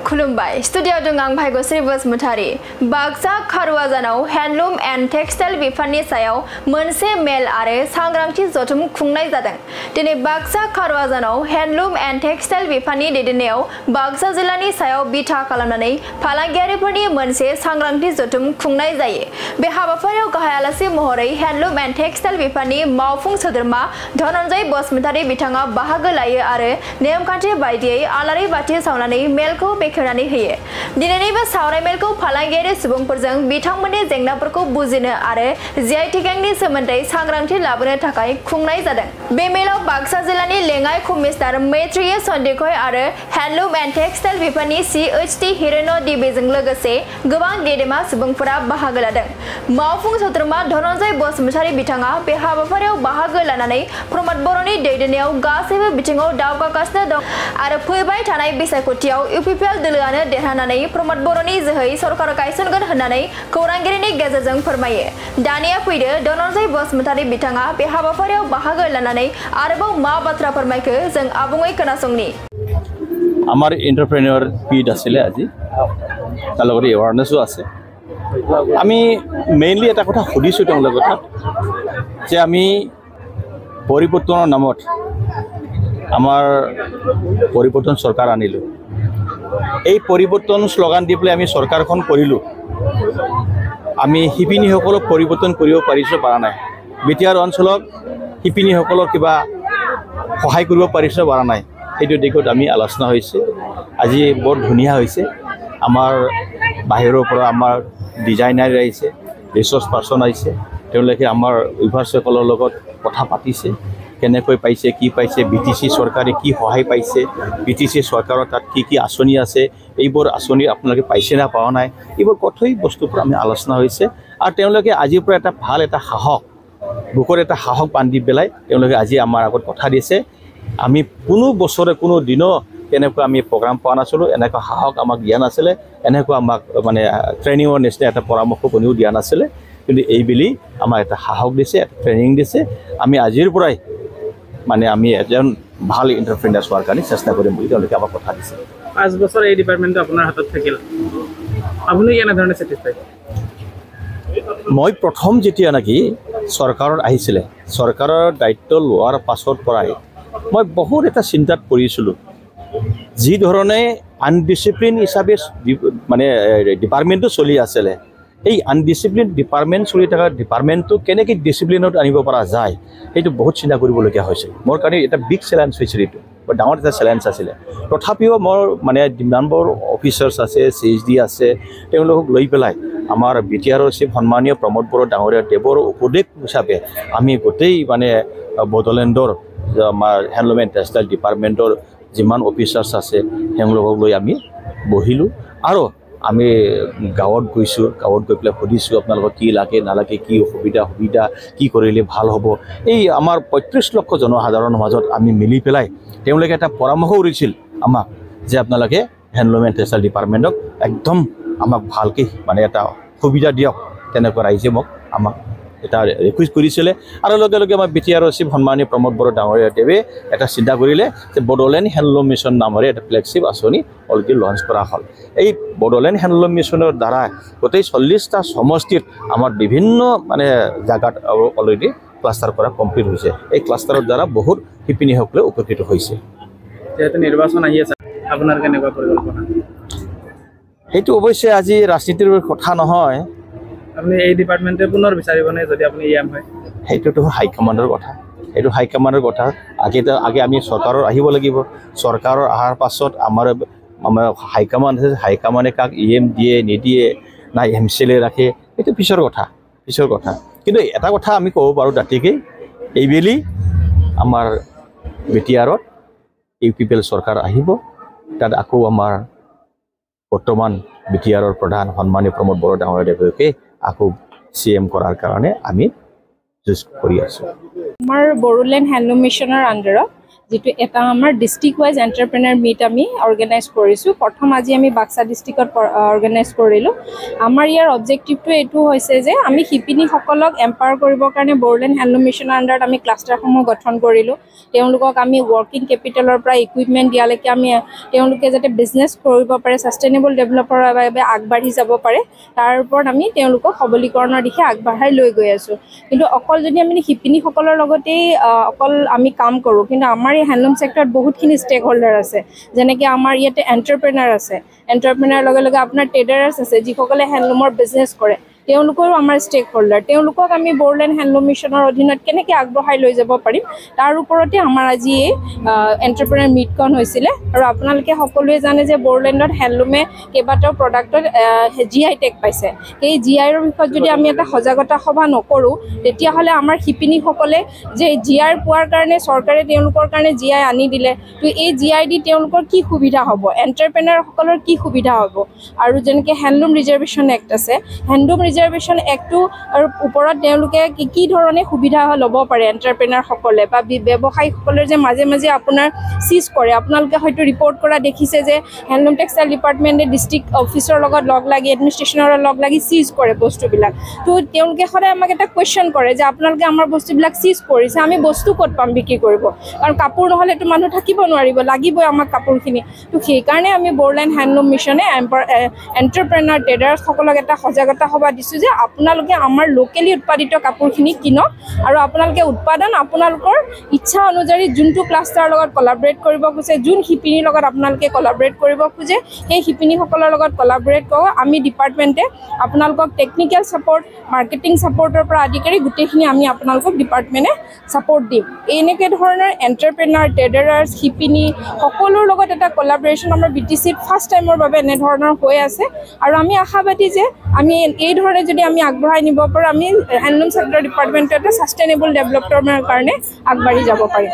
खुलुमबाय स्टुडियो दं आं भाग्यश्री बसुमतारी बाक्सा खारुवाजानाव हेन्डलुम एन्ड टेक्सटाइल बिफाननि सायाव मोनसे मेल आरो सांग्रांथि जथुम खुंनाय जादों। दिनै बाक्सा खारुवाजानाव हेन्डलुम एन्ड टेक्सटाइल बिफाननि दैदेननायाव बाक्सा जिल्लानि सायाव बिथा खालामनानै फालांगियारिफोरनि मोनसे सांग्रांथि जथुम खुंनाय जायो। बे हाबाफारियाव गाहाय आलासि महरै हेन्डलुम एन्ड टेक्सटाइल बिफाननि मावफुं सोद्रोमा धनन्जय बसुमतारी बिथाङा बाहागो लायो आरो नेमखान्थि बायदियै आलारि बाथि सावनानै मेलखौ बेखेवनानै होयो। दिनैनि बे सावराय मेलखौ फालांगियारि सुबुंफोरजों बिथांमोननि जेंनाफोरखौ बुजिनो आरो जीआई टेगिंनि सोमोन्दै सांग्रांथि लाबोनो थाखाय खुंनाय जादों। बे मेलाव बाक्सा जिल्लानि लेङाइ कमिसनार मैत्रेय सन्दिखय आरो हेन्डलुम एन्ड टेक्सटाइल बिफाननि CHT हिरेन दिबेजों लोगोसे गोबां गेदेमा सुबुंफोरा बाहागो लादों। मावफुं सोद्रोमा धनन्जय बसुमतारी बिथाङा बे हाबाफारियाव बाहागो लानानै प्रमद बर'नि दैदेननायाव गासैबो बिथिङाव दावगागासिनो दं आरो फैबाय थानाय बिसायख'थियाव UPPL दोलोआनो देरहानानै प्रमद बर'नि जोहै सरकार गायसनगोन होननानै खौरांगिरिनि गेजेरजों फोरमायो। दानिया फैदो धनन्जय बसुमतारी बिथाङा बे हाबाफारियाव बाहागो लानानै आरोबाव मा बाथ्रा फोरमायखो जों आबुङै खोनासंनि। আমাৰ এণ্টাৰপ্ৰেনিয়ৰ পিড আছিলে আজি তাৰ লগতে এৱাৰনেছো আছে। আমি মেইনলি এটা কথা সুধিছোঁ তেওঁলোকৰ তাত যে আমি পৰিৱৰ্তনৰ নামত আমাৰ পৰিৱৰ্তন চৰকাৰ আনিলোঁ। এই পৰিৱৰ্তন শ্লোগান দি পেলাই আমি চৰকাৰখন কৰিলোঁ। আমি শিপিনীসকলক পৰিৱৰ্তন কৰিব পাৰিছোঁ পৰা নাই। বিটিআৰ অঞ্চলত শিপিনীসকলক কিবা সহায় কৰিব পাৰিছোঁ পৰা নাই। সেইটো দিশত আমি আলোচনা হৈছে। আজি বৰ ধুনীয়া হৈছে। আমাৰ বাহিৰৰ পৰা আমাৰ ডিজাইনাৰ আহিছে, ৰিচৰ্চ পাৰ্চন আহিছে। তেওঁলোকে আমাৰ উইভাৰ্ছসকলৰ লগত কথা পাতিছে। কেনেকৈ পাইছে, কি পাইছে, BTC চৰকাৰে কি সহায় পাইছে, BTC চৰকাৰৰ তাত কি কি আঁচনি আছে, এইবোৰ আঁচনি আপোনালোকে পাইছে না পোৱা নাই, এইবোৰ কঠোৰ বস্তুৰ পৰা আমি আলোচনা হৈছে। আৰু তেওঁলোকে আজিৰ পৰা এটা ভাল এটা সাহস, বুকৰ এটা সাহস বান্ধি পেলাই তেওঁলোকে আজি আমাৰ আগত কথা দিছে। আমি কোনো বছৰে কোনো দিনো তেনেকুৱা আমি প্ৰগ্ৰাম পোৱা নাছিলোঁ, এনেকুৱা সাহস আমাক দিয়া নাছিলে, এনেকুৱা আমাক মানে ট্ৰেইনিঙৰ নিচিনা এটা পৰামৰ্শ কোনেও দিয়া নাছিলে। কিন্তু এইবেলি আমাক এটা সাহস দিছে, এটা ট্ৰেইনিং দিছে। আমি আজিৰ পৰাই মানে আমি এজন ভাল এণ্টাৰপ্ৰেনিয়াৰ হোৱাৰ কাৰণে চেষ্টা কৰিম বুলি তেওঁলোকে আমাক কথা দিছে। 5 বছৰ এই ডিপাৰ্টমেণ্টটো আপোনাৰ হাতত থাকিল, আপুনি কেনেধৰণে ছেটিছফাইড? মই প্ৰথম যেতিয়া নেকি চৰকাৰত আহিছিলে, চৰকাৰৰ দায়িত্ব লোৱাৰ পাছৰ পৰাই মই বহুত এটা চিন্তাত পৰিছিলোঁ। যি ধৰণে আনডিচিপ্লিন হিচাপে মানে ডিপাৰ্টমেণ্টটো চলি আছিলে, এই আনডিচিপ্লিন ডিপাৰ্টমেণ্ট চলি থকা ডিপাৰ্টমেণ্টটো কেনেকৈ ডিচিপ্লিনত আনিব পৰা যায় সেইটো বহুত চিন্তা কৰিবলগীয়া হৈছিল। মোৰ কাৰণে এটা বিগ চেলেঞ্জ হৈছিল, এইটো বৰ ডাঙৰ এটা চেলেঞ্জ আছিলে। তথাপিও মোৰ মানে যিমানবোৰ অফিচাৰ্ছ আছে, CHD আছে, তেওঁলোকক লৈ পেলাই আমাৰ BTRৰ চিফ সন্মানীয় প্ৰমোদ বড়ো ডাঙৰীয়া দেৱৰ উপদেশ হিচাপে আমি গোটেই মানে বড়োলেণ্ডৰ আমাৰ হেণ্ডলুম এণ্ড টেক্সটাইল ডিপাৰ্টমেণ্টৰ যিমান অফিচাৰ্ছ আছে তেওঁলোকক লৈ আমি বহিলোঁ আৰু আমি গাঁৱত গৈছোঁ। গাঁৱত গৈ পেলাই সুধিছোঁ আপোনালোকক কি লাগে নালাগে, কি সুবিধা কি কৰিলে ভাল হ'ব। এই আমাৰ 35 লক্ষ জনসাধাৰণৰ মাজত আমি মিলি পেলাই তেওঁলোকে এটা পৰামৰ্শ কৰিছিল আমাক যে আপোনালোকে হেণ্ডলুম এণ্ড টেক্সটাইল ডিপাৰ্টমেণ্টক একদম আমাক ভালকৈ মানে এটা সুবিধা দিয়ক। তেনেকুৱা ৰাইজে আমাক এটা ৰিকুৱেষ্ট কৰিছিলে। আৰু লগে লগে আমাৰ BTRৰ চিফ সন্মানীয় প্ৰমোদ বড়ো ডাঙৰীয়া দেৱে এটা চিন্তা কৰিলে যে বড়োলেণ্ড হেণ্ডলুম মিছন নামেৰে এটা ফ্লেগশ্বিপ আঁচনি অলৰেডি লঞ্চ কৰা হ'ল। এই বড়োলেণ্ড হেণ্ডলুম মিছনৰ দ্বাৰা গোটেই 40টা সমষ্টিত আমাৰ বিভিন্ন মানে জেগাত অলৰেডি ক্লাষ্টাৰ কৰা কমপ্লিট হৈছে। এই ক্লাষ্টাৰৰ দ্বাৰা বহুত শিপিনীসকলে উপকৃত হৈছে। যিহেতু নিৰ্বাচন আহি আছে, আপোনাৰ কেনেকুৱা পৰিকল্পনা? সেইটো অৱশ্যে আজি ৰাজনীতিৰ কথা নহয়। আপুনি এই ডিপাৰ্টমেণ্টে পুনৰ বিচাৰিবনে যদি আপুনি EM হয়? সেইটোতো হাইকমাণ্ডৰ কথা, সেইটো হাইকমাণ্ডৰ কথা। আগে আমি চৰকাৰৰ আহিব লাগিব। চৰকাৰৰ অহাৰ পাছত আমাৰ হাইকমাণ্ড আছে, হাইকমাণ্ডে কাক EM দিয়ে নিদিয়ে না MCLA ৰাখে, সেইটো পিছৰ কথা। কিন্তু এটা কথা আমি ক'ব পাৰোঁ দাঁতিকে, এইবেলি আমাৰ BTRত UPPL চৰকাৰ আহিব। তাত আকৌ আমাৰ বৰ্তমান BTRৰ প্ৰধান সন্মানীয় প্ৰমোদ বড়ো ডাঙৰীয়া দেৱকে আকৌ CM কৰাৰ কাৰণে আমি যুঁজ কৰি আছোঁ। আমাৰ বড়োলেণ্ড হেণ্ডলুম মিছনৰ আণ্ডাৰত যেটো এটা আমাৰ ডিস্ট্ৰিক্ট ওয়াইজ এন্টাৰপ্ৰেনাৰ মিট আমি অৰ্গেনাইজ কৰিছো প্ৰথম আজি আমি বাক্সা ডিস্ট্ৰিক্টত অৰ্গেনাইজ কৰিলো আমাৰ ইয়াৰ অবজেক্টিভটো এটো হৈছে যে আমি শিপিনী সকলক এম্পাৱাৰ কৰিবৰ কাৰণে বড়োলেণ্ড হ্যান্ডলুম মিছনৰ আন্ডাৰত আমি ক্লাষ্টাৰসমূহ গঠন কৰিলো তেওঁলোকক আমি ওয়াৰ্কিং কেপিটেলৰ পৰা ইকুইপমেন্ট দিয়ালৈকে আমি তেওঁলোকে যাতে বিজনেছ কৰিব পাৰে সাস্টেইনেবল ডেভেলপৰ বাবে আগবাঢ়ি যাব পাৰে তাৰ ওপৰত আমি তেওঁলোকক সবলীকৰণৰ দিশে আগবাঢ়াই লৈ গৈ আছো কিন্তু অকল যদি আমি শিপিনী সকলৰ লগতে অকল আমি কাম কৰো কিন্তু আমাৰ এই হ্যান্ডলুম সেক্টৰত বহুতখিনি ষ্টেক হোল্ডাৰ আছে যেনেকৈ আমাৰ ইয়াতে এন্টাৰপ্ৰেনাৰ আছে এন্টাৰপ্ৰেনাৰ লগে লগে আপোনাৰ ট্ৰেডাৰ্ছ আছে যিসকলে হ্যান্ডলুমৰ বিজনেছ কৰে তেওঁলোকৰো আমাৰ ষ্টেক হোল্ডাৰ তেওঁলোকক আমি বড়োলেণ্ড হ্যান্ডলুম মিছনৰ অধীনত কেনেকৈ আগবঢ়াই লৈ যাব পাৰিম তাৰ ওপৰতে আমাৰ আজি এই এন্টাৰপ্ৰেনাৰ মিটখন হৈছিলে আৰু আপোনালোকে সকলোৱে জানে যে বড়োলেণ্ডত হ্যান্ডলুমে কেইবাটাও প্ৰডাক্টত GI টেগ পাইছে এই GIৰ বিষয়ত যদি আমি এটা সজাগতা সভা নকৰোঁ তেতিয়াহ'লে আমাৰ শিপিনীসকলে যে GI পোৱাৰ কাৰণে চৰকাৰে তেওঁলোকৰ কাৰণে GI আনি দিলে তো এই GI দি তেওঁলোকৰ কি সুবিধা হ'ব এন্টাৰপ্ৰেনাৰসকলৰ কি সুবিধা হ'ব আৰু যেনেকৈ হ্যান্ডলুম ৰিজাৰ্ভেশ্যন এক্ট আছে হ্যান্ডলুম ৰিজাৰ্ভেশ্যন এক্টটো আৰু ওপৰত তেওঁলোকে কি ধৰণে সুবিধা ল'ব পাৰে এন্টাৰপ্ৰেনাৰসকলে বা ব্যৱসায়ীসকলে যে মাজে মাজে আপোনাৰ সিজ কৰে আপোনালোকে হয়তো ৰিপৰ্ট কৰা দেখিছে যে হ্যান্ডলুম টেক্সটাইল ডিপাৰ্টমেণ্টে ডিস্ট্ৰিক্ট অফিচৰ লগত লগ লাগি এডমিনিষ্ট্ৰেশ্যনৰ লগ লাগি সিজ কৰে বস্তুবিলাক তো তেওঁলোকে সদায় আমাক এটা কুৱেশ্যন কৰে যে আপোনালোকে আমাৰ বস্তুবিলাক সিজ কৰিছে আমি বস্তু ক'ত পাম বিক্ৰী কৰিব কাৰণ কাপোৰ নহ'লেতো মানুহ থাকিব নোৱাৰিব লাগিবই আমাক কাপোৰখিনি তো সেইকাৰণে আমি বড়োলেণ্ড হ্যান্ডলুম মিছনে এন্টাৰপ্ৰেনাৰ ট্ৰেডাৰ্ছসকলক এটা সজাগতা সভা দিছোঁ যে আপোনালোকে আমাৰ লোকেলি উৎপাদিত কাপোৰখিনি কিনক আৰু আপোনালোকে উৎপাদন আপোনালোকৰ ইচ্ছা অনুযায়ী যোনটো ক্লাষ্টাৰৰ লগত কলাবৰেট কৰিব খোজে যোন শিপিনীৰ লগত আপোনালোকে কলাবৰেট কৰিব খোজে সেই শিপিনীসকলৰ লগত কলাবৰেট কৰক আমি ডিপাৰ্টমেণ্টে আপোনালোকক টেকনিকেল ছাপৰ্ট মাৰ্কেটিং ছাপৰ্টৰ পৰা আদি কৰি গোটেইখিনি আমি আপোনালোকক ডিপাৰ্টমেণ্টে ছাপৰ্ট দিম এনেকৈ ধৰণৰ এন্টাৰপ্ৰেনাৰ ট্ৰেডাৰ্ছ শিপিনী সকলোৰ লগত এটা কলাবৰেশ্যন আমাৰ BTCত ফাৰ্ষ্ট টাইমৰ বাবে এনেধৰণৰ হৈ আছে আৰু আমি আশাবাদী যে আমি এই ধৰণে যদি আমি আগবঢ়াই নিব পাৰোঁ আমি হ্যান্ডলুম সেক্টৰ ডিপাৰ্টমেণ্টতে সাস্টেইনেবল ডেভেলপমেণ্টৰ কাৰণে আগবাঢ়ি যাব পাৰিম